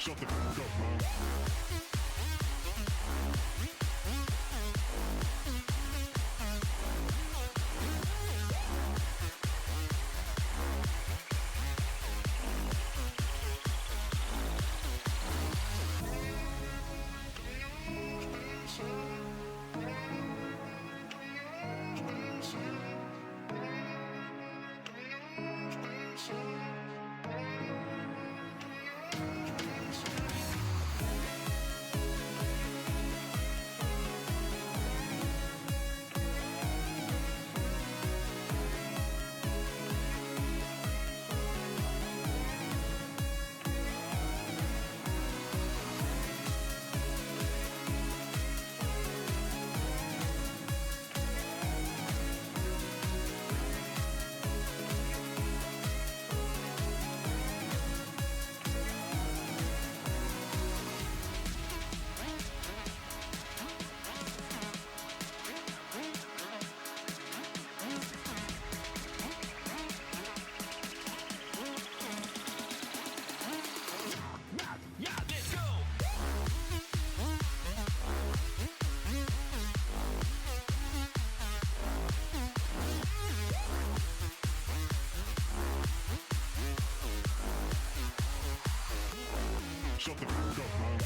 Shut the fuck up, man. Shut the fuck up, man.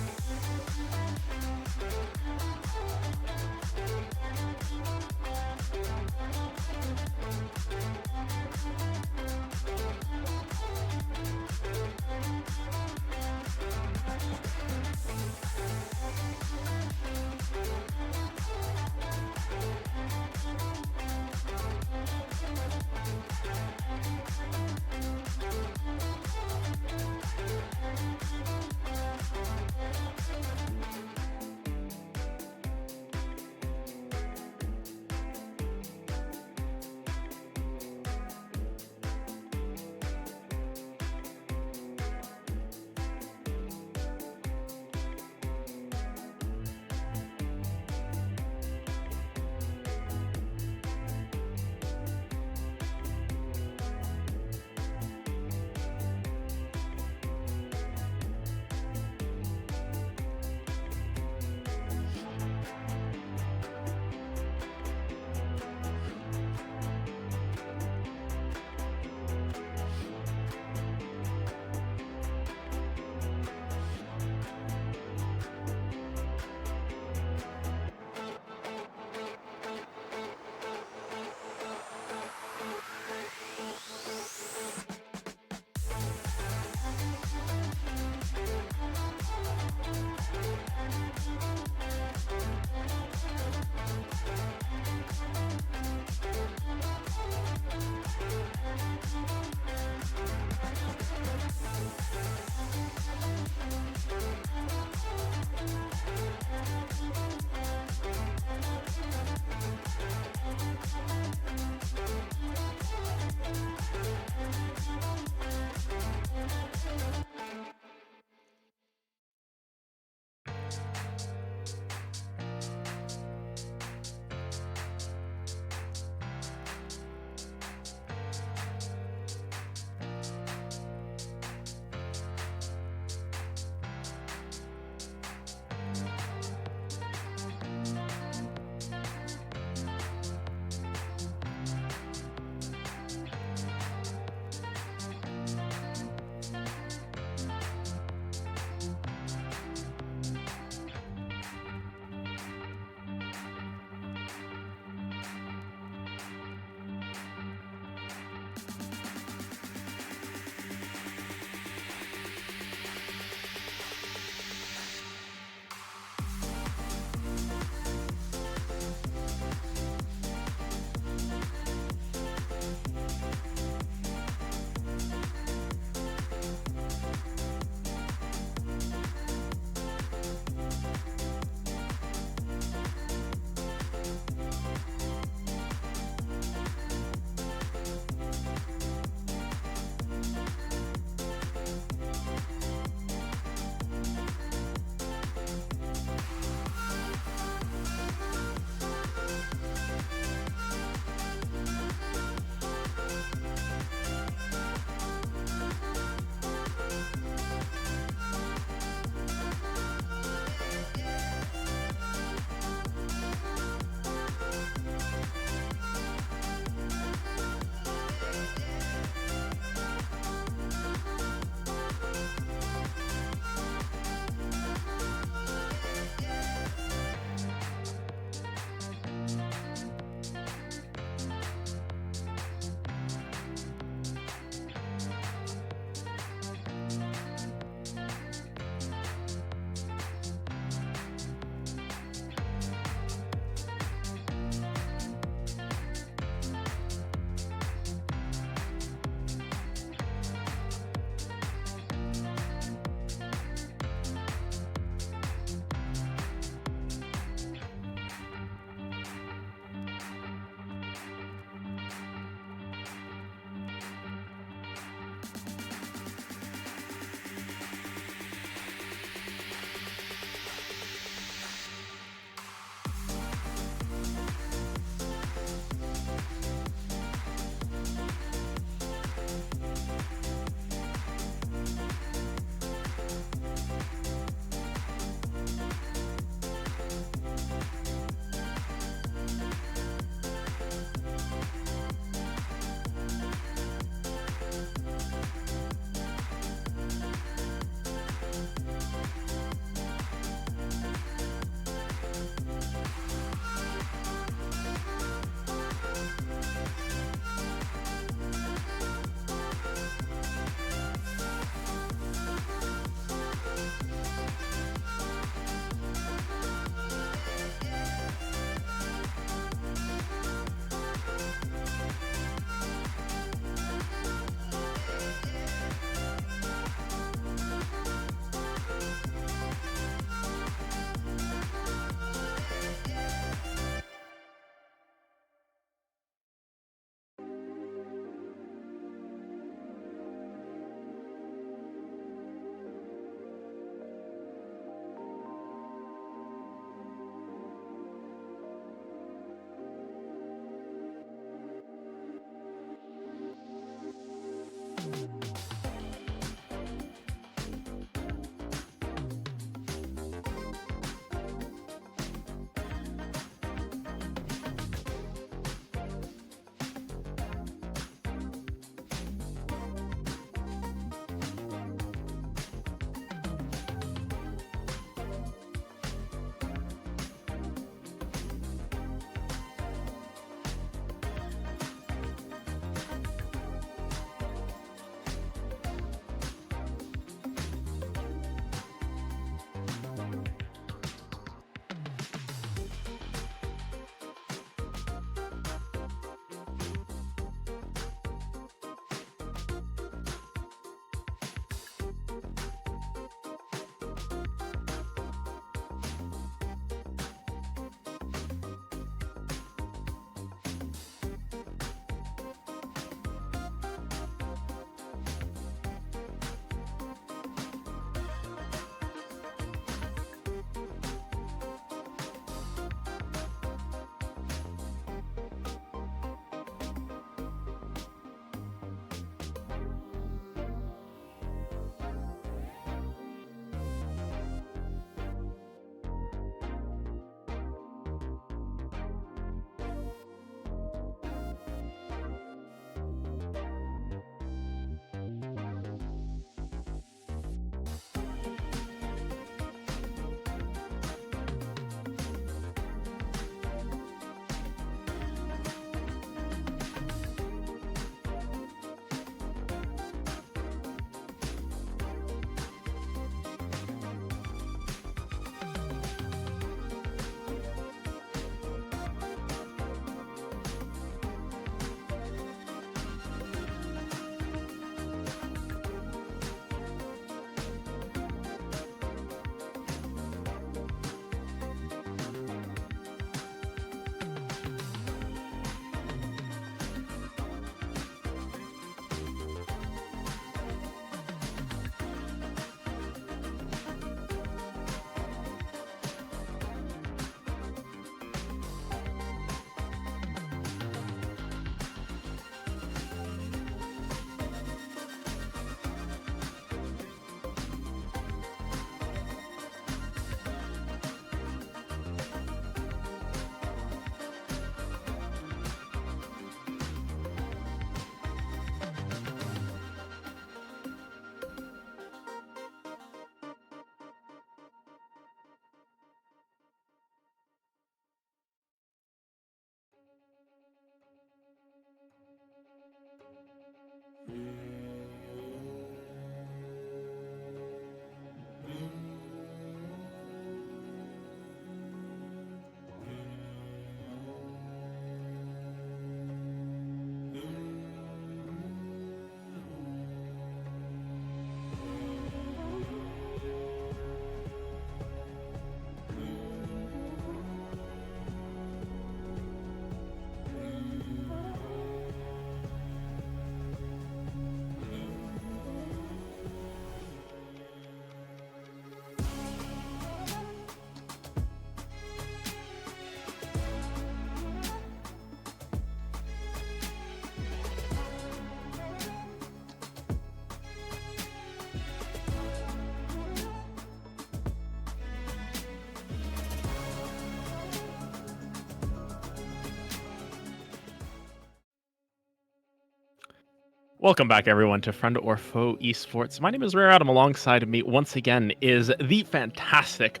Welcome back, everyone, to Friend or Foe Esports. My name is Rare Adam. Alongside me, once again, is the fantastic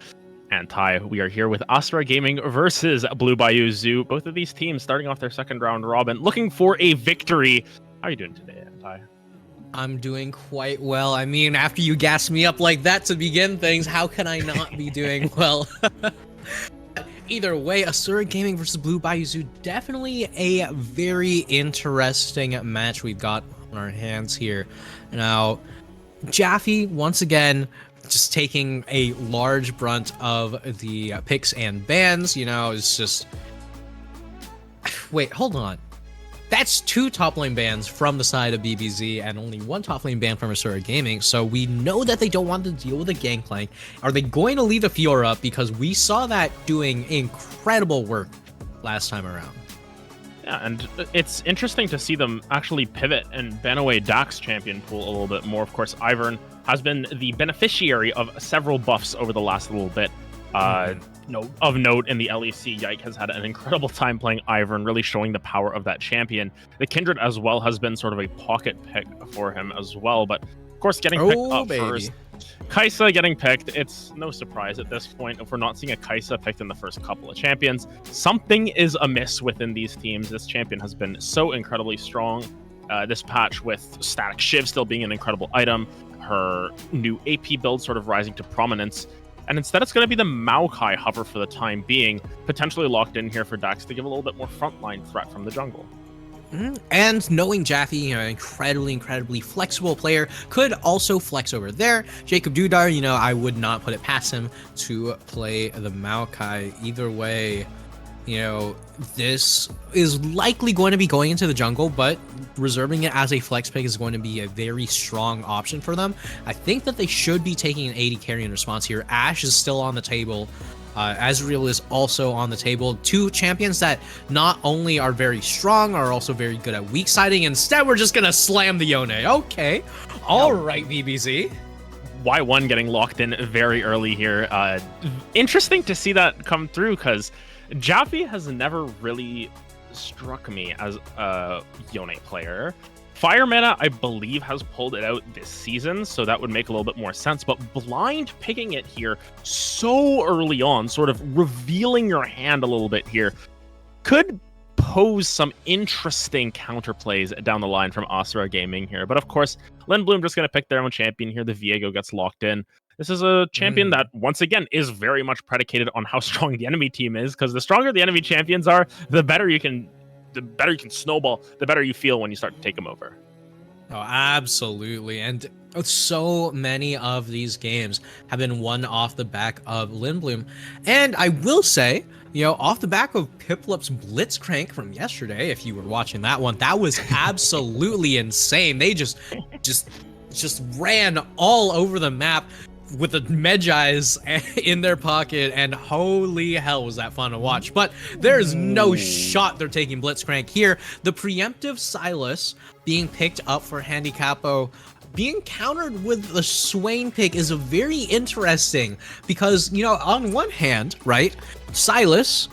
Anti. We are here with Astra Gaming versus Blue Bayou Zoo. Both of these teams starting off their second round robin, looking for a victory. How are you doing today, Anti? I'm doing quite well. I mean, after you gas me up like that to begin things, how can I not be doing well? Either way, Asura Gaming versus Blue Bayou Zoo, definitely a very interesting match we've got on our hands here. Now, Jaffe, once again, just taking a large brunt of the picks and bans. It's just... Wait, hold on. That's 2 top lane bans from the side of BBZ and only 1 top lane ban from Asura Gaming, so we know that they don't want to deal with a Gangplank. Are they going to leave the Fiora up? Because we saw that doing incredible work last time around. Yeah, and it's interesting to see them actually pivot and ban away Dax champion pool a little bit more. Of course, Ivern has been the beneficiary of several buffs over the last little bit. Of note in the LEC, Yike has had an incredible time playing Ivern, really showing the power of that champion. The Kindred as well has been sort of a pocket pick for him as well, but of course getting picked up first. Kai'Sa getting picked, it's no surprise at this point if we're not seeing a Kai'Sa picked in the first couple of champions. Something is amiss within these teams. This champion has been so incredibly strong this patch, with Static Shiv still being an incredible item, her new AP build sort of rising to prominence. And instead, it's going to be the Maokai hover for the time being, potentially locked in here for Dax to give a little bit more frontline threat from the jungle. And knowing Jaffe, incredibly flexible player, could also flex over there. Jacob Dudar, I would not put it past him to play the Maokai. Either way, this is likely going to be going into the jungle, but reserving it as a flex pick is going to be a very strong option for them. I think that they should be taking an 80 carry in response here. Ashe is still on the table. Azrael is also on the table. 2 champions that not only are very strong, are also very good at weak siding. Instead, we're just going to slam the Yone. Okay. All right, BBZ. Y1 getting locked in very early here. Interesting to see that come through, because Jaffe has never really struck me as a Yone player. Fire Mana, I believe, has pulled it out this season, so that would make a little bit more sense. But blind picking it here so early on, sort of revealing your hand a little bit here, could pose some interesting counterplays down the line from Asura Gaming here. But of course, Lindblum just going to pick their own champion here. The Viego gets locked in. This is a champion that, once again, is very much predicated on how strong the enemy team is, because the stronger the enemy champions are, the better you can snowball, the better you feel when you start to take them over. Oh, absolutely. And so many of these games have been won off the back of Lindblum. And I will say, off the back of Piplup's Blitzcrank from yesterday, if you were watching that one, that was absolutely insane. They just ran all over the map with the Medjais in their pocket, and holy hell was that fun to watch. But there's no shot they're taking Blitzcrank here. The preemptive Silas being picked up for Handicapo, being countered with the Swain pick is a very interesting, because, on one hand, right, Silas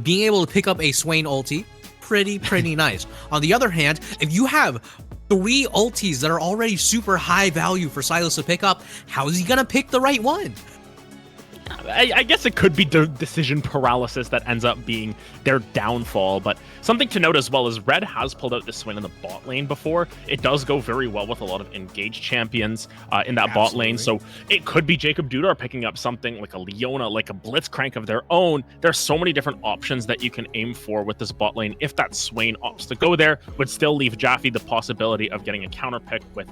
being able to pick up a Swain ulti, pretty nice. On the other hand, if you have 3 ultis that are already super high value for Silas to pick up, how is he gonna pick the right one? I guess it could be decision paralysis that ends up being their downfall, but something to note as well is Red has pulled out this Swain in the bot lane before. It does go very well with a lot of engaged champions in that bot lane, so it could be Jacob Dudar picking up something like a Leona, like a Blitzcrank of their own. There's so many different options that you can aim for with this bot lane. If that Swain opts to go there, would still leave Jaffe the possibility of getting a counter pick with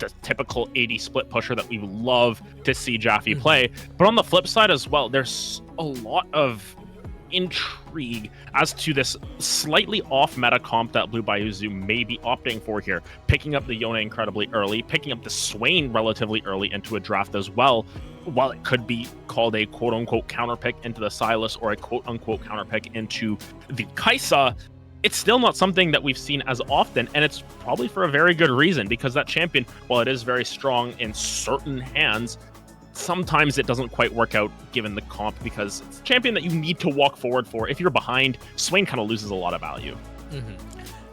the typical 80 split pusher that we love to see Jaffe play. But on the flip side as well, there's a lot of intrigue as to this slightly off meta comp that Blue Bayou Zoo may be opting for here, picking up the Yone incredibly early, picking up the Swain relatively early into a draft as well, while it could be called a quote-unquote counter pick into the Silas or a quote-unquote counter pick into the Kai'Sa. It's still not something that we've seen as often, and it's probably for a very good reason, because that champion, while it is very strong in certain hands, sometimes it doesn't quite work out given the comp, because it's a champion that you need to walk forward for. If you're behind, Swain kind of loses a lot of value.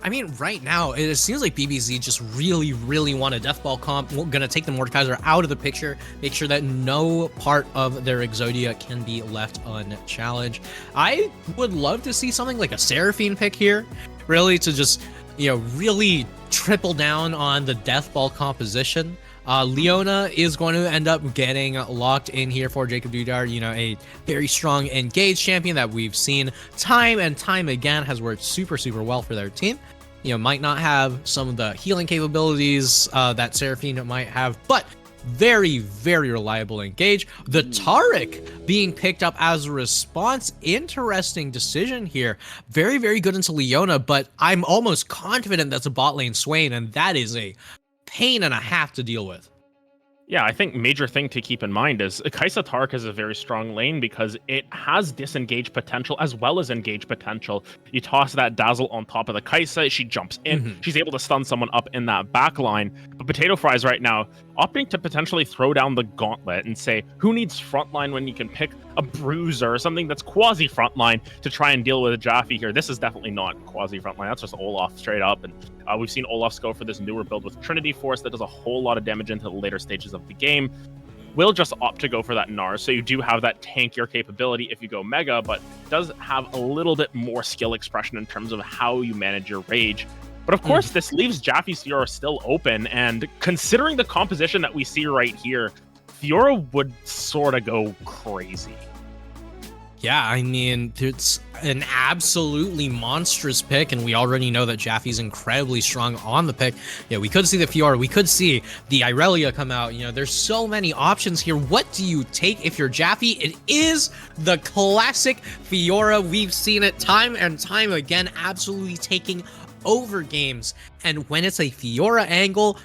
I mean, right now, it seems like BBZ just really, really want a Death Ball comp. We're going to take the Mordekaiser out of the picture, make sure that no part of their Exodia can be left unchallenged. I would love to see something like a Seraphine pick here, really, to just, really triple down on the Death Ball composition. Leona is going to end up getting locked in here for Jacob Dudar, a very strong engaged champion that we've seen time and time again has worked super, super well for their team. Might not have some of the healing capabilities that Seraphine might have, but very, very reliable engage. The Taric being picked up as a response. Interesting decision here. Very, very good into Leona, but I'm almost confident that's a bot lane Swain, and that is a pain and a half to deal with. Yeah, I think major thing to keep in mind is Kai'Sa Taric is a very strong lane because it has disengage potential as well as engage potential. You toss that Dazzle on top of the Kai'Sa, she jumps in, she's able to stun someone up in that back line. But Potato Fries right now opting to potentially throw down the gauntlet and say, who needs frontline when you can pick a Bruiser or something that's quasi-frontline to try and deal with Jaffe here. This is definitely not quasi-frontline, that's just Olaf straight up. And we've seen Olaf's go for this newer build with Trinity Force that does a whole lot of damage into the later stages of the game. Will just opt to go for that Nars, so you do have that tankier capability if you go Mega, but does have a little bit more skill expression in terms of how you manage your rage. But of course, this leaves Jaffe's Fiora still open, and considering the composition that we see right here, Fiora would sort of go crazy. Yeah, I mean, it's an absolutely monstrous pick, and we already know that Jaffe's incredibly strong on the pick. Yeah, we could see the Fiora, we could see the Irelia come out. There's so many options here. What do you take if you're Jaffe? It is the classic Fiora. We've seen it time and time again, absolutely taking over games. And when it's a Fiora angle,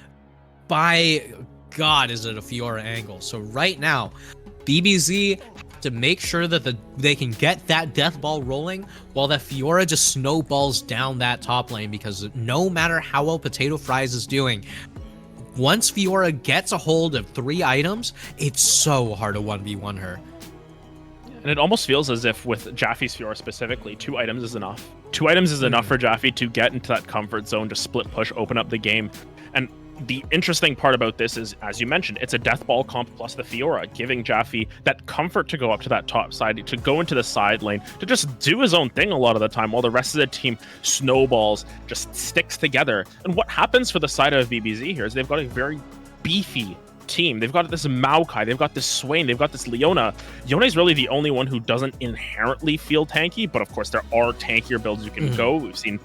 by God, is it a Fiora angle. So right now, BBZ to make sure that they can get that death ball rolling while that Fiora just snowballs down that top lane, because no matter how well Potato Fries is doing, once Fiora gets a hold of 3 items, it's so hard to 1v1 her. And it almost feels as if with Jaffe's Fiora specifically, 2 items is enough. 2 items is enough for Jaffe to get into that comfort zone, to split push, open up the game. And the interesting part about this is, as you mentioned, it's a death ball comp plus the Fiora, giving Jaffe that comfort to go up to that top side, to go into the side lane, to just do his own thing a lot of the time while the rest of the team snowballs, just sticks together. And what happens for the side of BBZ here is they've got a very beefy team. They've got this Maokai, they've got this Swain, they've got this Leona. Leona's really the only one who doesn't inherently feel tanky, but of course there are tankier builds you can go. We've seen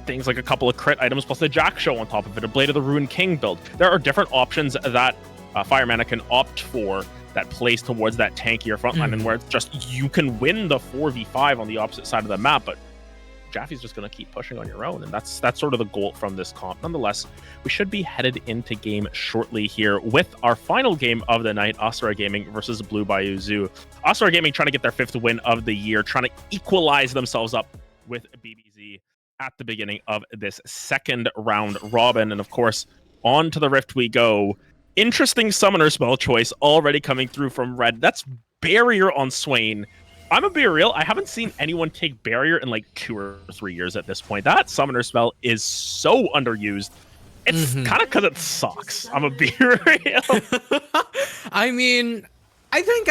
things like a couple of crit items plus the Jack Show on top of it, a Blade of the Ruined King build. There are different options that Firemana can opt for that plays towards that tankier frontline, and where it's just you can win the 4v5 on the opposite side of the map, but Jaffe's just going to keep pushing on your own, and that's sort of the goal from this comp. Nonetheless, we should be headed into game shortly here with our final game of the night, Asura Gaming versus Blue Bayou Zoo. Asura Gaming trying to get their 5th win of the year, trying to equalize themselves up with BBZ at the beginning of this second round robin. And of course, on to the Rift we go. Interesting summoner spell choice already coming through from Red. That's Barrier on Swain. I'm gonna be real, I haven't seen anyone take Barrier in like 2 or 3 years at this point. That summoner spell is so underused. It's kind of because it sucks. I'm gonna be real. I mean, I think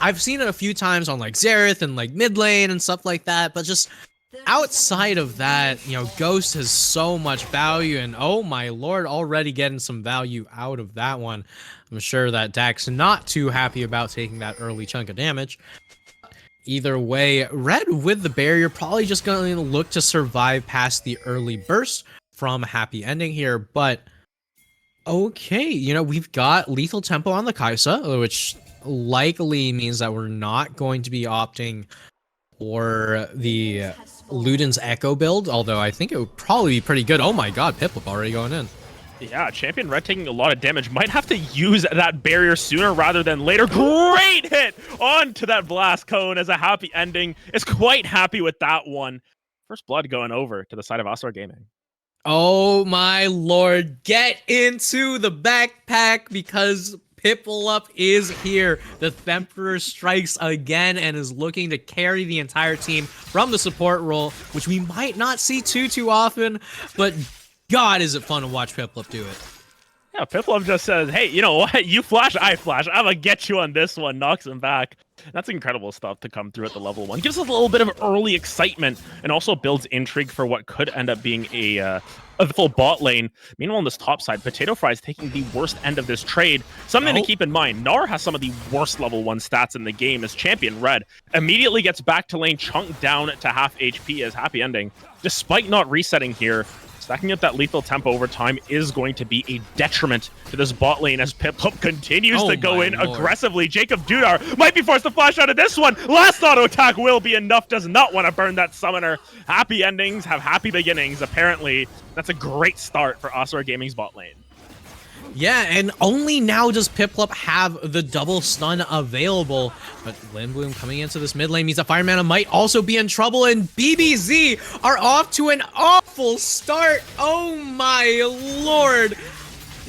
I've seen it a few times on like Xerath and like mid lane and stuff like that, but just outside of that, Ghost has so much value, and oh my lord, already getting some value out of that one. I'm sure that Dak's not too happy about taking that early chunk of damage. Either way, Red with the Barrier probably just going to look to survive past the early burst from Happy Ending here, but okay, we've got Lethal Tempo on the Kai'Sa, which likely means that we're not going to be opting for the Luden's Echo build, although I think it would probably be pretty good. Oh my god, Piplup already going in. Yeah, Champion Red taking a lot of damage. Might have to use that Barrier sooner rather than later. Great hit onto that Blast Cone as a Happy Ending. Is quite happy with that one. First blood going over to the side of Asura Gaming. Oh my lord, get into the backpack, because Piplup is here. The Themperer strikes again and is looking to carry the entire team from the support role, which we might not see too often, but God, is it fun to watch Piplup do it. Yeah, Piplup just says, hey, you know what? You flash, I flash. I'm going to get you on this one. Knocks him back. That's incredible stuff to come through at the level 1. Gives us a little bit of early excitement and also builds intrigue for what could end up being a full bot lane. Meanwhile, on this top side, Potato Fry is taking the worst end of this trade. Something to keep in mind, Gnar has some of the worst level 1 stats in the game as champion Red. Immediately gets back to lane, chunked down to half HP as Happy Ending. Despite not resetting here, stacking up that lethal tempo over time is going to be a detriment to this bot lane as Piplup continues to go in aggressively. Jacob Dudar might be forced to flash out of this one. Last auto attack will be enough. Does not want to burn that summoner. Happy endings have happy beginnings, apparently. That's a great start for Asura Gaming's bot lane. Yeah, and only now does Piplup have the double stun available. But Lindblom coming into this mid lane means that Firemana might also be in trouble, and BBZ are off to an awful start. Oh my lord.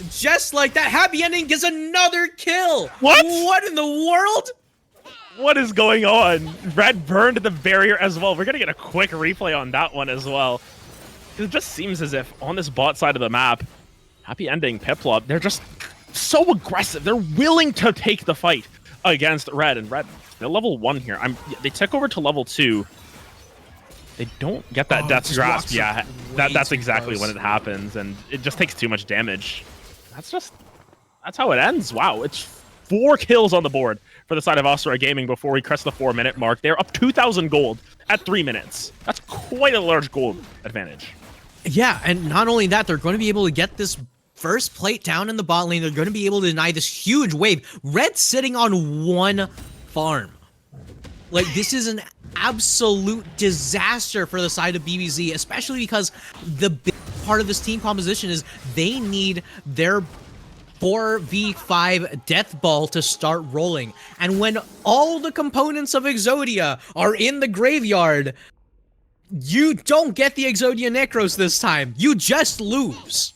Just like that, Happy Ending gets another kill. What? What in the world? What is going on? Red burned the barrier as well. We're going to get a quick replay on that one as well. It just seems as if on this bot side of the map, Happy Ending, Piplup, they're just so aggressive. They're willing to take the fight against Red. And Red, they're level 1 here. They took over to level 2. They don't get that Death's Grasp. Yeah, that's exactly when it happens. And it just takes too much damage. That's how it ends. Wow, it's 4 kills on the board for the side of Asura Gaming before we crest the 4-minute mark. They're up 2,000 gold at 3 minutes. That's quite a large gold advantage. Yeah, and not only that, they're going to be able to get this first plate down in the bot lane. They're going to be able to deny this huge wave. Red sitting on 1 farm. Like, this is an absolute disaster for the side of BBZ, especially because the big part of this team composition is they need their 4v5 death ball to start rolling. And when all the components of Exodia are in the graveyard, you don't get the Exodia Necros this time. You just lose.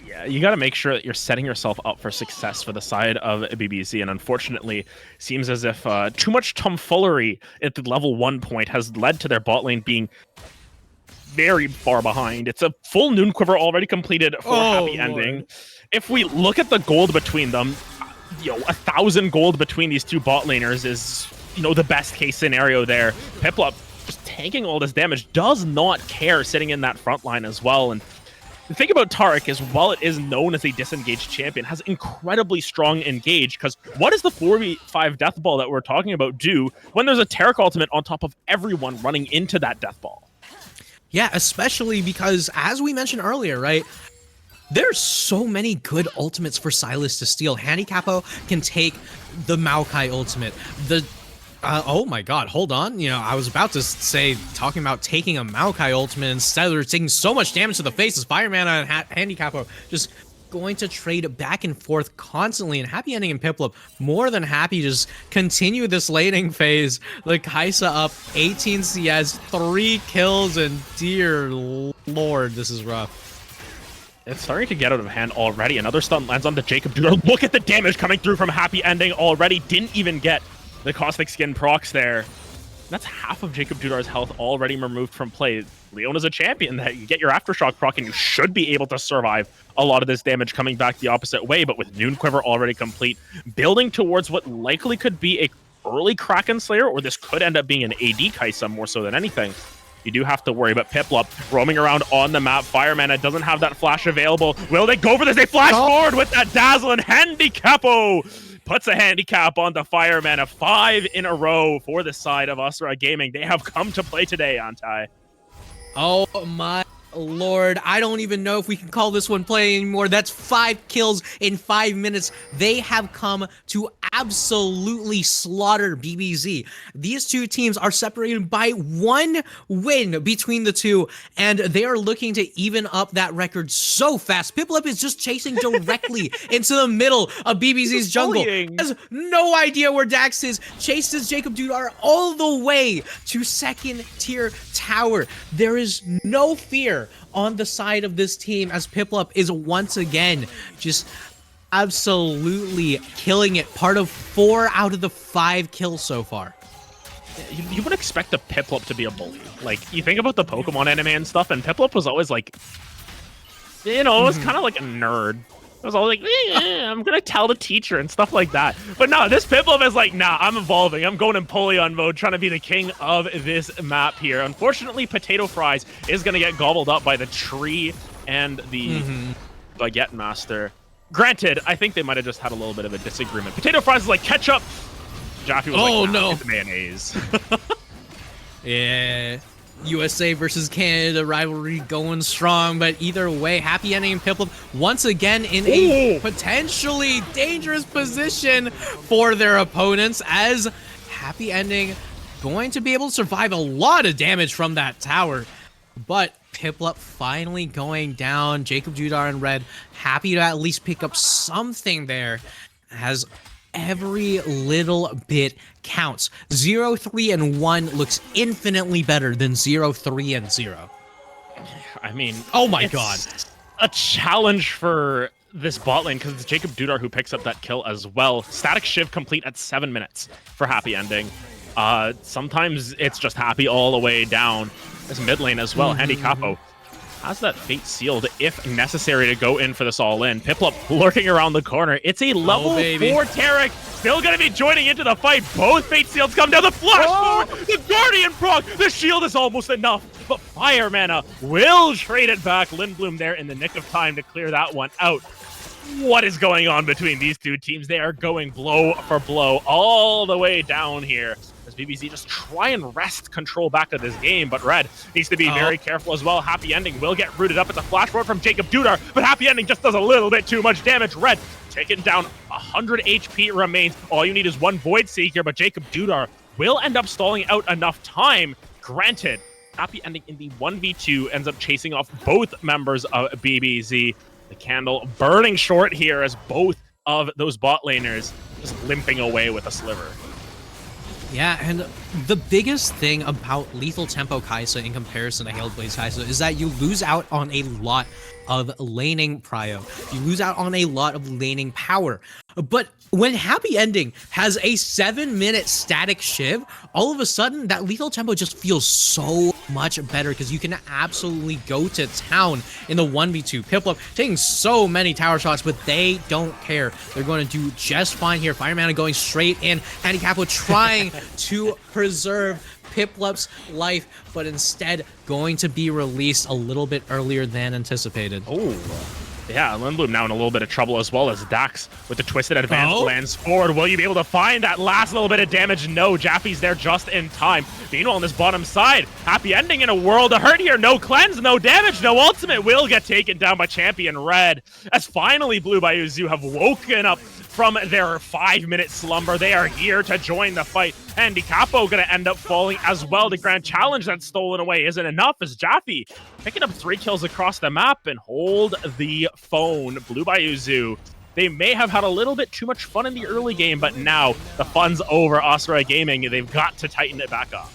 Yeah, you got to make sure that you're setting yourself up for success for the side of BBZ, and unfortunately, seems as if too much tomfoolery at the level 1 point has led to their bot lane being very far behind. It's a full Noon Quiver already completed for Happy Ending. If we look at the gold between them, 1,000 gold between these two bot laners is, the best case scenario there. Piplup just tanking all this damage, does not care sitting in that front line as well. And the thing about Taric is, while it is known as a disengaged champion, has incredibly strong engage, because what does the 4v5 death ball that we're talking about do when there's a Taric ultimate on top of everyone running into that death ball? Yeah, especially because, as we mentioned earlier, right, there's so many good ultimates for Sylas to steal. Handicapo can take the Maokai ultimate, oh my god, hold on. I was about to say, talking about taking a Maokai ultimate instead, they're taking so much damage to the face as Firemana and Handicapo just going to trade back and forth constantly. And Happy Ending and Piplup more than happy to just continue this laning phase. The Kaisa up 18 CS, 3 kills, and dear lord, this is rough. It's starting to get out of hand already. Another stun lands on the Jacob Dudar. Look at the damage coming through from Happy Ending already. Didn't even get the Caustic Skin procs there. That's half of Jacob Dudar's health already removed from play. Leona's a champion that you get your Aftershock proc and you should be able to survive a lot of this damage coming back the opposite way, but with Noon Quiver already complete, building towards what likely could be a early Kraken Slayer, or this could end up being an AD Kaisa more so than anything. You do have to worry about Piplup roaming around on the map. Firemana doesn't have that flash available. Will they go for this? They flash forward with that Dazzle, and Handicapo puts a handicap on the Firemana. 5 in a row for the side of Asura Gaming. They have come to play today, Antai. Oh my lord, I don't even know if we can call this one play anymore. That's 5 kills in 5 minutes. They have come to absolutely slaughter BBZ. These two teams are separated by 1 win between the two, and they are looking to even up that record so fast. Piplup is just chasing directly into the middle of BBZ's jungle. Has no idea where Dax is. Chases Jacob Dudar all the way to 2nd tier tower. There is no fear on the side of this team as Piplup is once again just absolutely killing it. Part of 4 out of the 5 kills so far. You would expect a Piplup to be a bully. Like, you think about the Pokemon anime and stuff, and Piplup was always like, you know, it was kind of like a nerd. It was always like, I'm gonna tell the teacher and stuff like that. But no, this Piplup is like, nah, I'm evolving. I'm going Empoleon mode, trying to be the king of this map here. Unfortunately, Potato Fries is gonna get gobbled up by the tree and the Baguette Master. Granted, I think they might have just had a little bit of a disagreement. Potato Fries is like, ketchup. Jaffe was like, nah, it's mayonnaise. Yeah. USA versus Canada rivalry going strong, but either way, Happy Ending and Piplup once again in a potentially dangerous position for their opponents, as Happy Ending going to be able to survive a lot of damage from that tower. But Piplup finally going down. Jacob Dudar and Red happy to at least pick up something there, as every little bit counts. 0, 3, and 1 looks infinitely better than 0, 3, and 0. I mean, oh my god. A challenge for this bot lane, because it's Jacob Dudar who picks up that kill as well. Static Shiv complete at 7 minutes for Happy Ending. Sometimes it's just Happy all the way down. This mid lane as well. Handy Capo has that Fate sealed if necessary to go in for this all-in. Piplup lurking around the corner. It's a level 4 Taric. Still going to be joining into the fight. Both Fate seals come down. The flash forward. The Guardian proc. The shield is almost enough. But Fire Mana will trade it back. Lindblom there in the nick of time to clear that one out. What is going on between these two teams? They are going blow for blow all the way down here, as BBZ just try and wrest control back of this game, but Red needs to be very careful as well. Happy Ending will get rooted up. It's a flash forward from Jacob Dudar, but Happy Ending just does a little bit too much damage. Red taken down, 100 HP remains. All you need is one Void Seeker, but Jacob Dudar will end up stalling out enough time. Granted, Happy Ending in the 1v2 ends up chasing off both members of BBZ. The candle burning short here as both of those bot laners just limping away with a sliver. Yeah, and the biggest thing about Lethal Tempo Kaisa in comparison to Hailed Blaze Kaisa is that you lose out on a lot of laning prio. You lose out on a lot of laning power. But when Happy Ending has a 7-minute static Shiv, all of a sudden that Lethal Tempo just feels so much better, because you can absolutely go to town in the 1v2. Piplup taking so many tower shots, but they don't care. They're going to do just fine here. Fire Mana going straight in. Handicapo trying to preserve Piplup's life, but instead going to be released a little bit earlier than anticipated. Oh, yeah, Lindblom now in a little bit of trouble, as well as Dax with the twisted advance lands forward. Will you be able to find that last little bit of damage? No, Jaffe's there just in time. Meanwhile, on this bottom side, Happy Ending in a world of hurt here. No cleanse, no damage, no ultimate. Will get taken down by Champion Red, as finally Blue Bayou Zoo have woken up from their 5-minute slumber. They are here to join the fight. And Capo gonna end up falling as well. The grand challenge that's stolen away isn't enough, as Jaffe picking up 3 kills across the map and hold the phone. Blue Bayou Zoo, they may have had a little bit too much fun in the early game, but now the fun's over. Osprey Gaming, they've got to tighten it back up.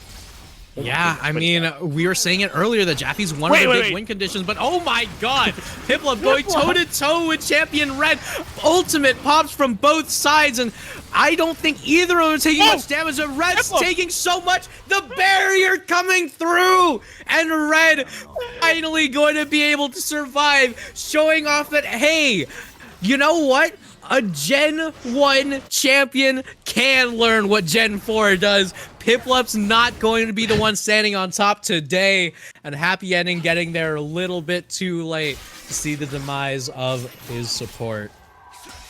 Yeah, I mean, we were saying it earlier that Jaffe's one of the big win conditions, but oh my god, Piplup going toe-to-toe with Champion Red. Ultimate pops from both sides, and I don't think either of them are taking much damage, but Red's taking so much. The barrier coming through, and Red finally going to be able to survive, showing off that, hey, you know what? A Gen 1 champion can learn what Gen 4 does. Piplup's not going to be the one standing on top today, and Happy Ending getting there a little bit too late to see the demise of his support.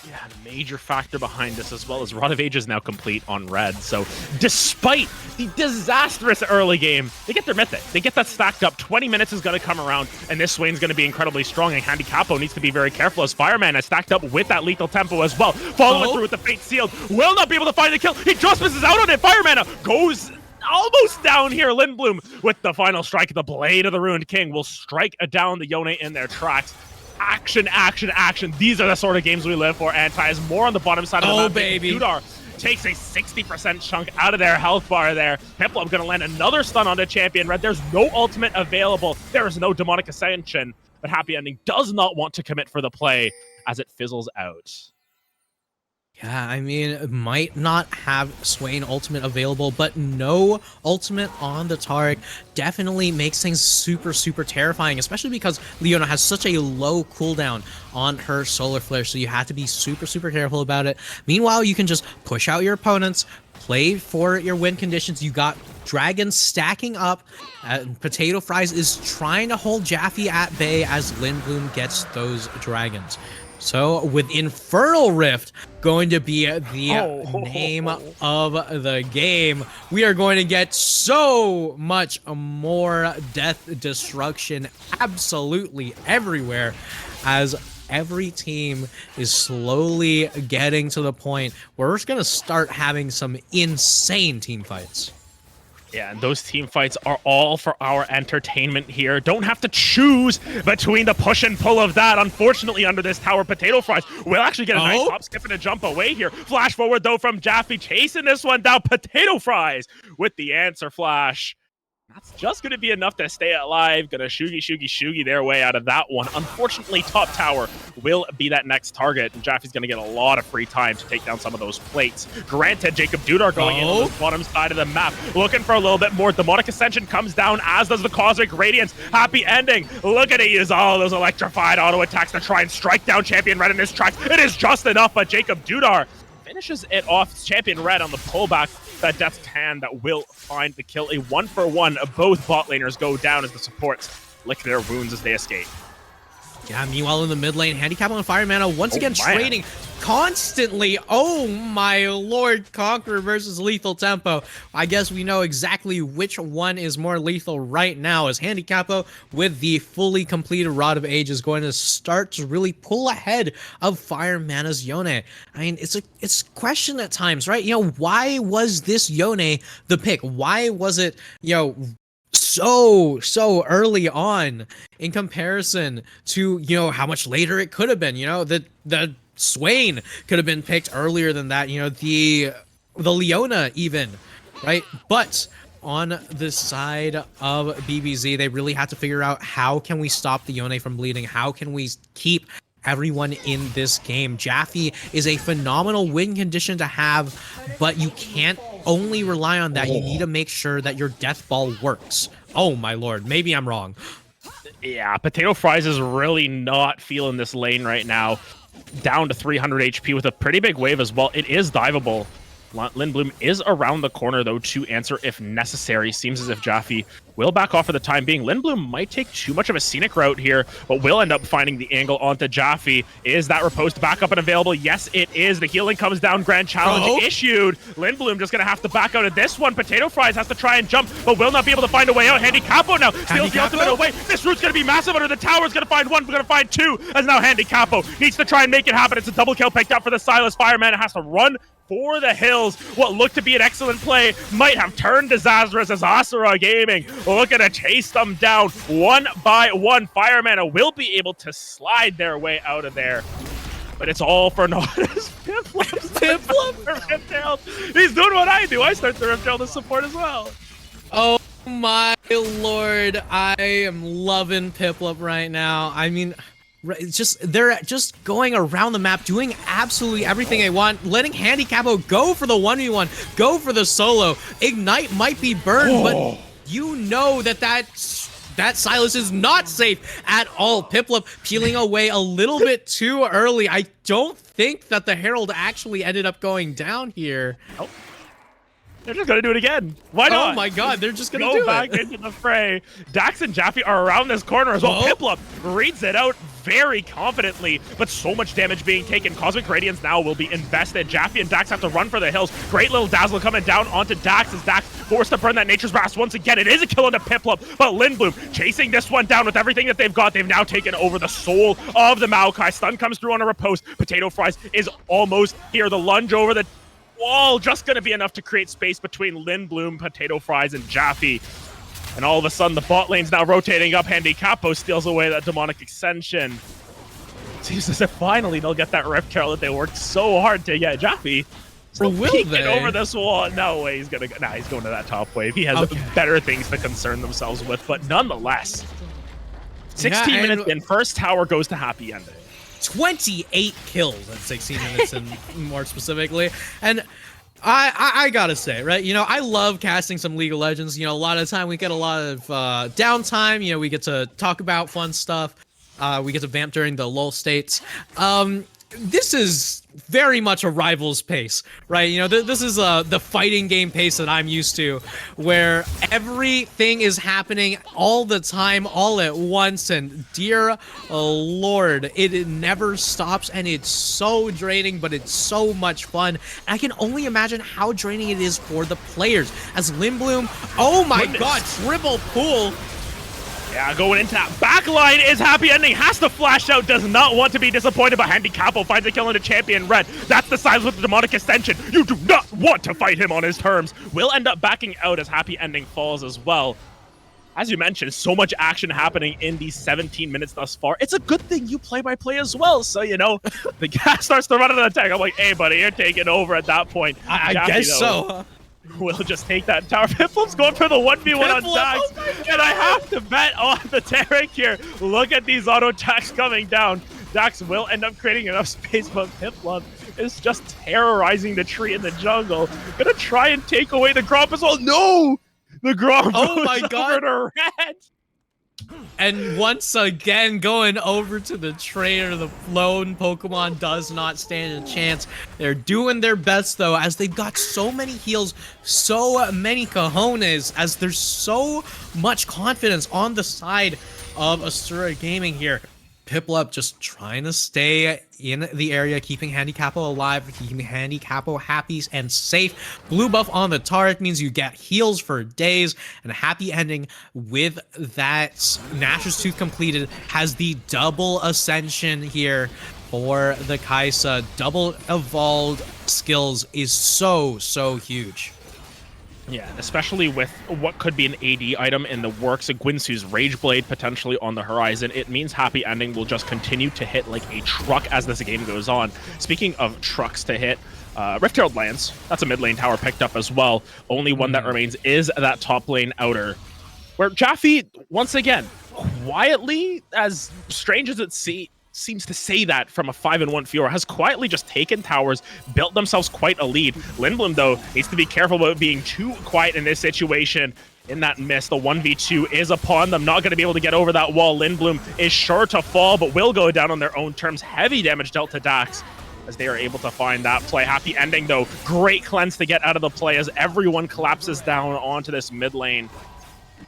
Yeah, a major factor behind this, as well as Rod of Age is now complete on Red. So despite the disastrous early game, they get their Mythic. They get that stacked up. 20 minutes is going to come around, and this Swain's going to be incredibly strong, and Handy Capo needs to be very careful, as Fireman is stacked up with that Lethal Tempo as well. Following through with the Fate Sealed. Will not be able to find the kill. He just misses out on it. Fireman goes almost down here. Lindblom with the final strike. The Blade of the Ruined King will strike down the Yone in their tracks. Action, action, action. These are the sort of games we live for. Anti is more on the bottom side of the map. Baby. Dudar takes a 60% chunk out of their health bar there. Piplup going to land another stun onto Champion Red. There's no ultimate available. There is no Demonic Ascension. But Happy Ending does not want to commit for the play as it fizzles out. Yeah, I mean, it might not have Swain ultimate available, but no ultimate on the Taric definitely makes things super, super terrifying, especially because Leona has such a low cooldown on her Solar Flare, so you have to be super, super careful about it. Meanwhile, you can just push out your opponents, play for your win conditions. You got dragons stacking up. Potato Fries is trying to hold Jaffe at bay as Lindblum gets those dragons. So with Infernal Rift going to be the name of the game, we are going to get so much more death destruction absolutely everywhere as every team is slowly getting to the point where we're just going to start having some insane team fights. Yeah, and those team fights are all for our entertainment here. Don't have to choose between the push and pull of that. Unfortunately, under this tower, Potato Fries will actually get a nice hop, skip, and a jump away here. Flash forward, though, from Jaffe, chasing this one down. Potato Fries with the answer flash. That's just going to be enough to stay alive. Gonna shoogie their way out of that one. Unfortunately, top tower will be that next target, and Jaffe's going to get a lot of free time to take down some of those plates. Granted, Jacob Dudar going in on the bottom side of the map, looking for a little bit more. Demonic Ascension comes down, as does the Cosmic Radiance. Happy ending. Look at it, use all those electrified auto attacks to try and strike down Champion Red in his tracks. It is just enough, but Jacob Dudar finishes it off. Champion Red on the pullback. That Death's Hand that will find the kill. A 1-for-1 of both bot laners go down as the supports lick their wounds as they escape. Yeah, meanwhile in the mid lane, Handicap on Fire Mana once again trading constantly. Oh my lord, Conqueror versus Lethal Tempo. I guess we know exactly which one is more lethal right now, as Handicapo with the fully completed Rod of Age is going to start to really pull ahead of Fire Mana's Yone. I mean, it's a question at times, right? You know, why was this Yone the pick? Why was it, you know, so early on in comparison to, you know, how much later it could have been? You know, the Swain could have been picked earlier than that, you know, the Leona even, right? But on the side of BBZ, they really had to figure out, how can we stop the Yone from bleeding? How can we keep everyone in this game? Jaffe is a phenomenal win condition to have, but you can't only rely on that. You need to make sure that your death ball works. Oh my lord, maybe I'm wrong. Yeah, Potato Fries is really not feeling this lane right now. Down to 300 HP with a pretty big wave as well. It is diveable. Lindblum is around the corner, though, to answer if necessary. Seems as if Jaffe will back off for the time being. Lindblum might take too much of a scenic route here, but will end up finding the angle onto Jaffe. Is that riposte back up and available? Yes, it is. The healing comes down. Grand Challenge issued. Lindblum just going to have to back out of this one. Potato Fries has to try and jump, but will not be able to find a way out. Handicapo now steals the ultimate away. This route's going to be massive under the tower. It's going to find one. We're going to find two, as now Handicapo needs to try and make it happen. It's a double kill picked up for the Silas Fireman. It has to run for the hills. What looked to be an excellent play might have turned disastrous, as Asura Gaming looking to chase them down one by one. Fireman will be able to slide their way out of there, but it's all for naught. Piplup. He's doing what I do. I start the Riptail to support as well. Oh my lord, I am loving Piplup right now. I mean, it's just, they're just going around the map, doing absolutely everything they want, letting Handicapo go for the 1v1, go for the solo. Ignite might be burned, but you know that Silas is not safe at all. Piplup peeling away a little bit too early. I don't think that the Herald actually ended up going down here. Nope. They're just going to do it again. Why not? Oh my god, they're just going to go back into the fray. Dax and Jaffe are around this corner as well. Piplup reads it out very confidently, but so much damage being taken. Cosmic Radiance now will be invested. Jaffe and Dax have to run for the hills. Great little dazzle coming down onto Dax, as Dax forced to burn that Nature's Wrath once again. It is a kill onto Piplup, but Lindblum chasing this one down with everything that they've got. They've now taken over the soul of the Maokai. Stun comes through on a riposte. Potato Fries is almost here. The lunge over the wall just going to be enough to create space between Lindblum, Potato Fries, and Jaffe. And all of a sudden, the bot lane's now rotating up. Handicapo steals away that Demonic Ascension. Seems as if finally they'll get that Rift Carol that they worked so hard to get. Jaffe still peeking over this wall. No way he's going to go. Nah, he's going to that top wave. He has better things to concern themselves with, but nonetheless. 16 minutes in, first tower goes to happy ending. 28 kills in 16 minutes, and more specifically. And I gotta say, right, I love casting some League of Legends. A lot of the time we get a lot of downtime. We get to talk about fun stuff. We get to vamp during the lull states. This is very much a rival's pace, right? This is the fighting game pace that I'm used to, where everything is happening all the time, all at once, and dear Lord, it never stops, and it's so draining, but it's so much fun. And I can only imagine how draining it is for the players, as Lindblum, oh my god, triple pull. Yeah, going into that backline is Happy Ending, has to flash out, does not want to be disappointed, but Handy Capo finds a kill into Champion Red. That's the size with the Demonic Ascension. You do not want to fight him on his terms. Will end up backing out as Happy Ending falls as well. As you mentioned, so much action happening in these 17 minutes thus far. It's a good thing you play-by-play as well, so, the gas starts to run into the tank. I'm like, hey, buddy, you're taking over at that point. I guess so. We'll just take that tower. Piplup's going for the 1v1 on Dax, and I have to bet on the Tarek here. Look at these auto attacks coming down. Dax will end up creating enough space, but Piplup is just terrorizing the tree in the jungle. Gonna try and take away the Gromp as well. No! The Gromp goes over to Red. And once again, going over to the trainer, the lone Pokemon does not stand a chance. They're doing their best, though, as they've got so many heals, so many cojones, as there's so much confidence on the side of Asura Gaming here. Piplup just trying to stay in the area, keeping Handy Capo alive, keeping Handy Capo happy and safe. Blue buff on the Tarek means you get heals for days, and a Happy Ending with that Nashor's Tooth completed has the double ascension here for the Kaisa. Double evolved skills is so huge. Yeah, especially with what could be an AD item in the works, a Guinsoo's Rage Blade potentially on the horizon. It means Happy Ending will just continue to hit like a truck as this game goes on. Speaking of trucks to hit, Rift Herald lands. That's a mid lane tower picked up as well. Only one that remains is that top lane outer, where Jaffe, once again, quietly, as strange as it seems to say that from a 5-1 Fiora, has quietly just taken towers, built themselves quite a lead. Lindblum, though, needs to be careful about being too quiet in this situation. In that miss, the 1v2 is upon them. Not going to be able to get over that wall. Lindblum is sure to fall, but will go down on their own terms. Heavy damage dealt to Dax as they are able to find that play. Happy Ending, though. Great cleanse to get out of the play as everyone collapses down onto this mid lane.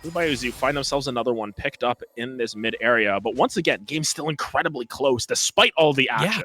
Ubayuzu find themselves another one picked up in this mid area, but once again, game's still incredibly close despite all the action.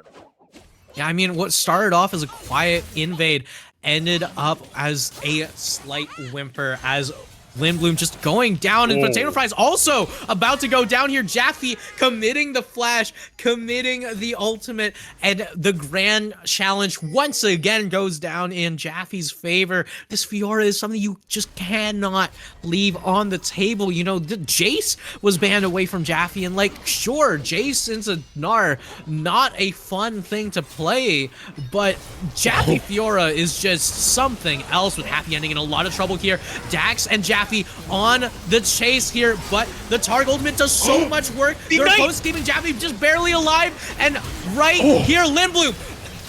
Yeah, I mean, what started off as a quiet invade ended up as a slight whimper, as Lindblum just going down, and Potato Fries also about to go down here. Jaffe committing the flash, committing the ultimate, and the grand challenge once again goes down in Jaffe's favor. This Fiora is something you just cannot leave on the table. The Jace was banned away from Jaffe, and sure, Jace into Gnar, not a fun thing to play, but Jaffe Fiora is just something else, with Happy Ending in a lot of trouble here. Dax and Jaffe on the chase here, but the Targ ultimate does so much work. They're both keeping Jaffe just barely alive, and here, Lindblum,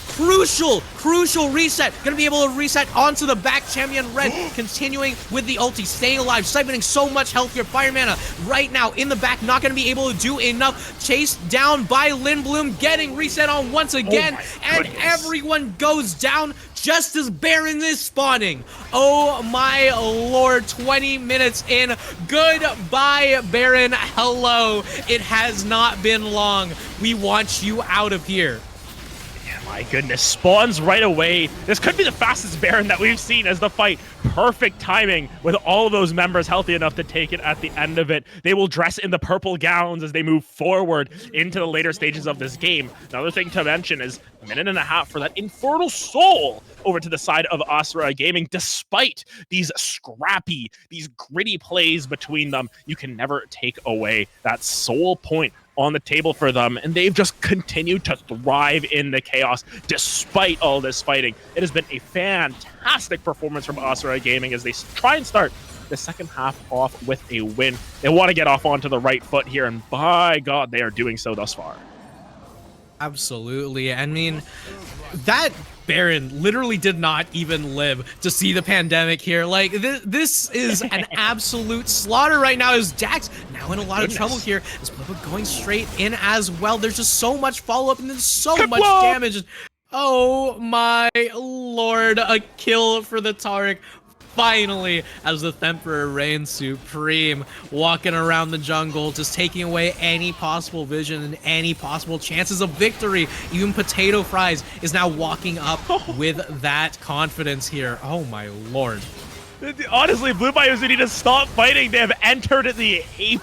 crucial reset. Gonna be able to reset onto the back. Champion Red continuing with the ulti, staying alive, siphoning so much health here. Fire Mana right now in the back, not gonna be able to do enough. Chased down by Lindblum, getting reset on once again, and everyone goes down just as Baron is spawning. Oh my lord, 20 minutes in. Goodbye, Baron. Hello. It has not been long. We want you out of here. My goodness, spawns right away. This could be the fastest Baron that we've seen as the fight. Perfect timing with all of those members healthy enough to take it at the end of it. They will dress in the purple gowns as they move forward into the later stages of this game. Another thing to mention is a minute and a half for that Infernal Soul over to the side of Asura Gaming. Despite these scrappy, these gritty plays between them, you can never take away that soul point on the table for them, and they've just continued to thrive in the chaos despite all this fighting. It has been a fantastic performance from Asura Gaming as they try and start the second half off with a win. They want to get off onto the right foot here, and by God, they are doing so thus far. Absolutely. I mean, that Baron literally did not even live to see the pandemic here. Like, this is an absolute slaughter right now. Is Jax now in a lot of trouble here? Is Blippa going straight in as well? There's just so much follow-up and then so much damage. Oh my lord, a kill for the Taric. Finally, as the Themperor reigns supreme, walking around the jungle, just taking away any possible vision and any possible chances of victory. Even Potato Fries is now walking up with that confidence here. Oh my lord. Honestly, Blue BioZ need to stop fighting. They have entered the ape,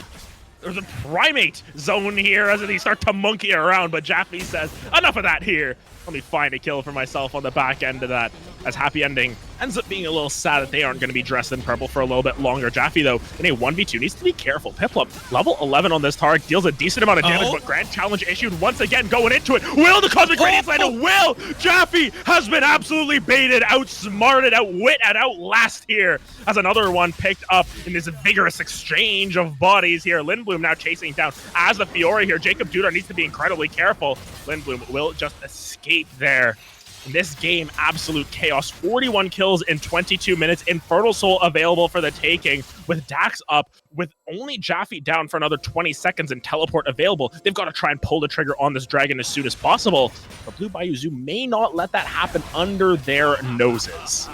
or the primate zone here as they start to monkey around, but Jaffe says, enough of that here. Let me find a kill for myself on the back end of that, as Happy Ending ends up being a little sad that they aren't going to be dressed in purple for a little bit longer. Jaffe, though, in a 1v2, needs to be careful. Piplup, level 11 on this Taric, deals a decent amount of damage, but Grand Challenge issued once again going into it. Will the Cosmic Radiance land? Will! Jaffe has been absolutely baited, outsmarted, outwit, and outlast here, as another one picked up in this vigorous exchange of bodies here. Lindblom now chasing down as the Fiora here. Jacob Dudar needs to be incredibly careful. Lindblom will just escape there. In this game, absolute chaos. 41 kills in 22 minutes. Infernal Soul available for the taking, with Dax up, with only Jaffe down for another 20 seconds and teleport available. They've got to try and pull the trigger on this dragon as soon as possible. But Blue BioZ may not let that happen under their noses.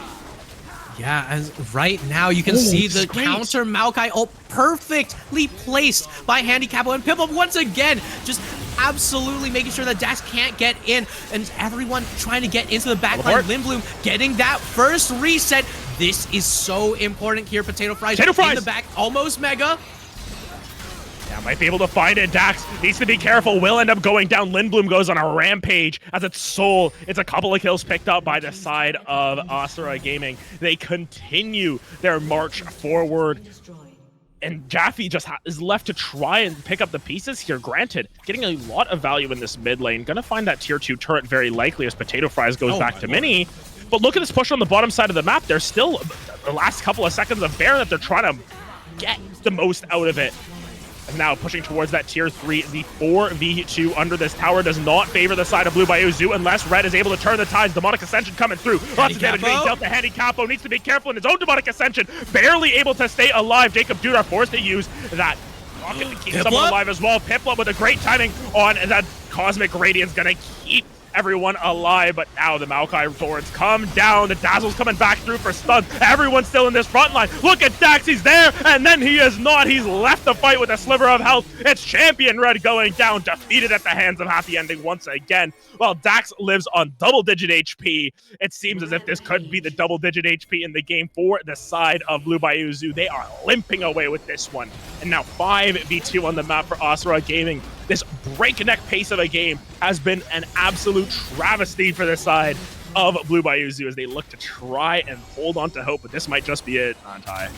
Yeah, as right now you can see the counter Maokai ult perfectly placed by Handicapo, and Piplup once again just absolutely making sure that Dax can't get in, and everyone trying to get into the backline. Lindblom getting that first reset. This is so important here. Potato Fries in the back, almost mega. Yeah, might be able to find it. Dax needs to be careful. Will end up going down. Lindblom goes on a rampage as its soul. It's a couple of kills picked up by the side of Asura Gaming. They continue their march forward. And Jaffe just is left to try and pick up the pieces here. Granted, getting a lot of value in this mid lane. Gonna find that tier 2 turret very likely as Potato Fries goes back to Mini. But look at this push on the bottom side of the map. There's still the last couple of seconds of Baron that they're trying to get the most out of it. And now pushing towards that tier 3, the 4v2 under this tower does not favor the side of Blue BioZ unless Red is able to turn the tides. Demonic Ascension coming through. Lots of damage being dealt to Handicapo. Needs to be careful in his own Demonic Ascension. Barely able to stay alive. Jacob Dudar forced to use that rocket to keep someone alive as well. Piplup with a great timing on that Cosmic Radiance, gonna keep everyone alive, but now the Maokai Torrents come down. The Dazzle's coming back through for stun. Everyone's still in this front line. Look at Dax, he's there, and then he is not. He's left the fight with a sliver of health. It's Champion Red going down, defeated at the hands of Happy Ending once again. While Dax lives on double-digit HP, it seems as if this could be the double-digit HP in the game for the side of Blue BioZ. They are limping away with this one. And now 5v2 on the map for Asura Gaming. This breakneck pace of a game has been an absolute travesty for the side of Blue BioZ as they look to try and hold on to hope, but this might just be it, Antai.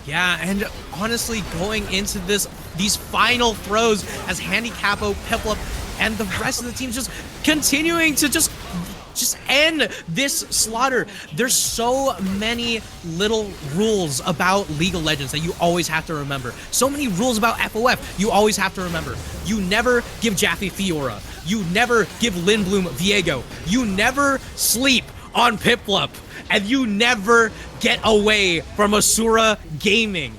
Yeah, and honestly, going into these final throws as Handicapo, Piplup, and the rest of the team just continuing to just end this slaughter. There's so many little rules about League of Legends that you always have to remember. So many rules about FOF you always have to remember. You never give Jaffe Fiora. You never give Lindblom Viego. You never sleep on Piplup. And you never get away from Asura Gaming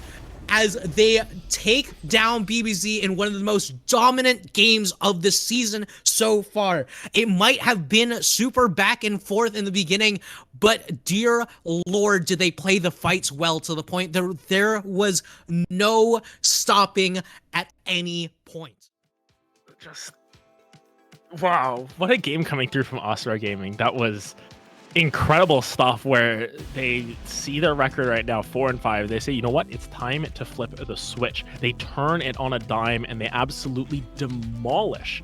as they take down BBZ in one of the most dominant games of the season so far. It might have been super back and forth in the beginning, but dear Lord, did they play the fights well to the point there was no stopping at any point. Just, wow, what a game coming through from Asura Gaming. That was incredible stuff where they see their record right now, 4-5. They say, you know what? It's time to flip the switch. They turn it on a dime and they absolutely demolish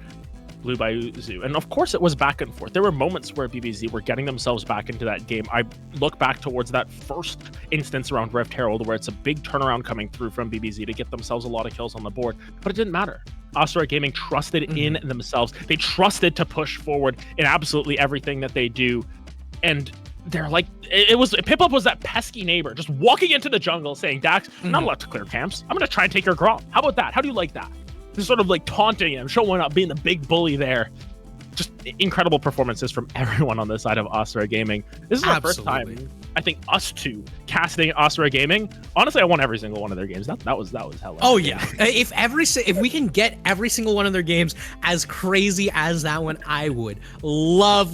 Blue BioZ. And of course, it was back and forth. There were moments where BBZ were getting themselves back into that game. I look back towards that first instance around Rift Herald where it's a big turnaround coming through from BBZ to get themselves a lot of kills on the board, but it didn't matter. Asura Gaming trusted in themselves. They trusted to push forward in absolutely everything that they do. And they're like, Piplup was that pesky neighbor just walking into the jungle saying, Dax, I'm not allowed to clear camps. I'm going to try and take your Grom. How about that? How do you like that? Just sort of like taunting him, showing up, being the big bully there. just incredible performances from everyone on the side of Asura Gaming. This is our first time, I think, us two casting Asura Gaming. Honestly, I won every single one of their games. That was hella. Oh yeah, if we can get every single one of their games as crazy as that one, I would love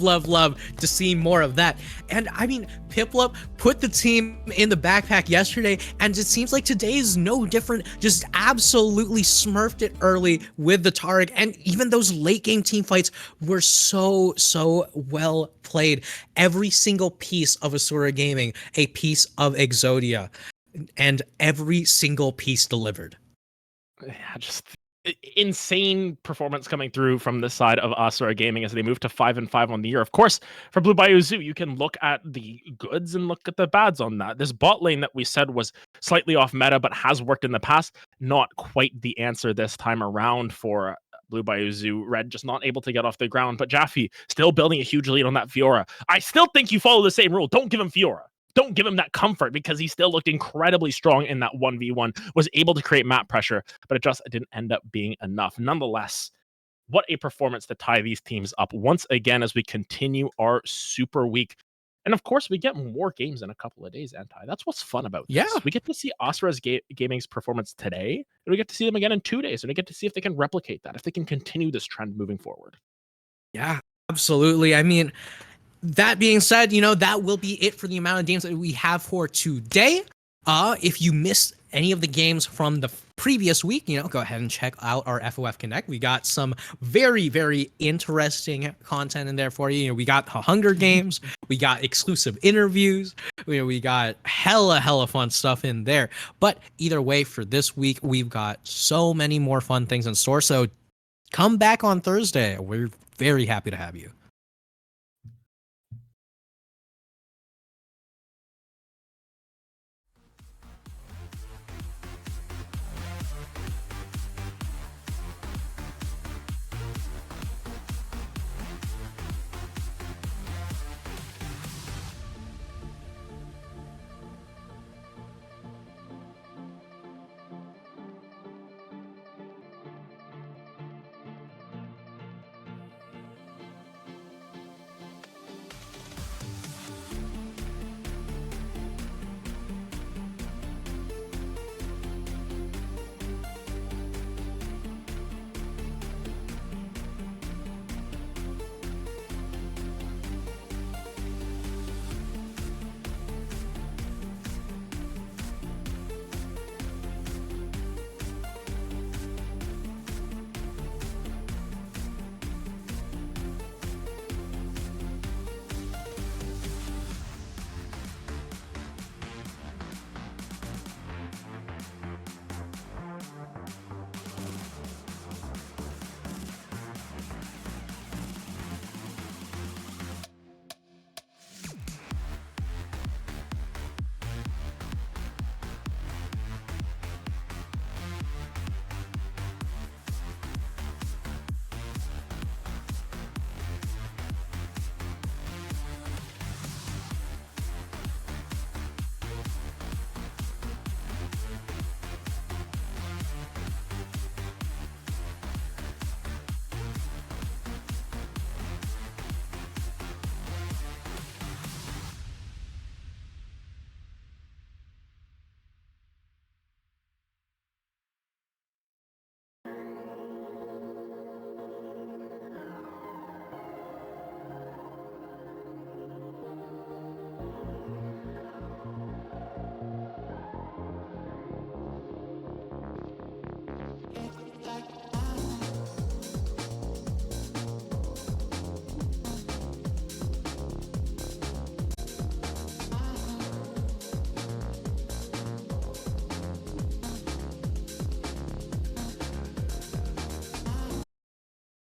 to see more of that. And I mean, Piplup put the team in the backpack yesterday, and it seems like today is no different. Just absolutely smurfed it early with the Tarek, and even those late game team fights were so well played. Every single piece of Asura Gaming, a piece of Exodia, and every single piece delivered. Yeah, just insane performance coming through from this side of Asura Gaming as they move to 5-5 on the year. Of course, for Blue Bayou Zoo, you can look at the goods and look at the bads on that. This bot lane that we said was slightly off meta but has worked in the past, not quite the answer this time around for Blue Bayou Zoo. Red just not able to get off the ground, but Jaffe still building a huge lead on that Fiora. I still think you follow the same rule. Don't give him Fiora. Don't give him that comfort, because he still looked incredibly strong in that 1v1, was able to create map pressure, but it just didn't end up being enough. Nonetheless, what a performance to tie these teams up once again as we continue our super week. And of course, we get more games in a couple of days, Anti. That's what's fun about this. Yeah. We get to see Asura's Gaming's performance today, and we get to see them again in 2 days, and we get to see if they can replicate that, if they can continue this trend moving forward. Yeah, absolutely. I mean, that being said, that will be it for the amount of games that we have for today. If you missed any of the games from the previous week, go ahead and check out our FOF Connect. We got some very interesting content in there for you. We got Hunger Games, we got exclusive interviews, we got hella fun stuff in there. But either way, for this week, we've got so many more fun things in store. So come back on Thursday. We're very happy to have you.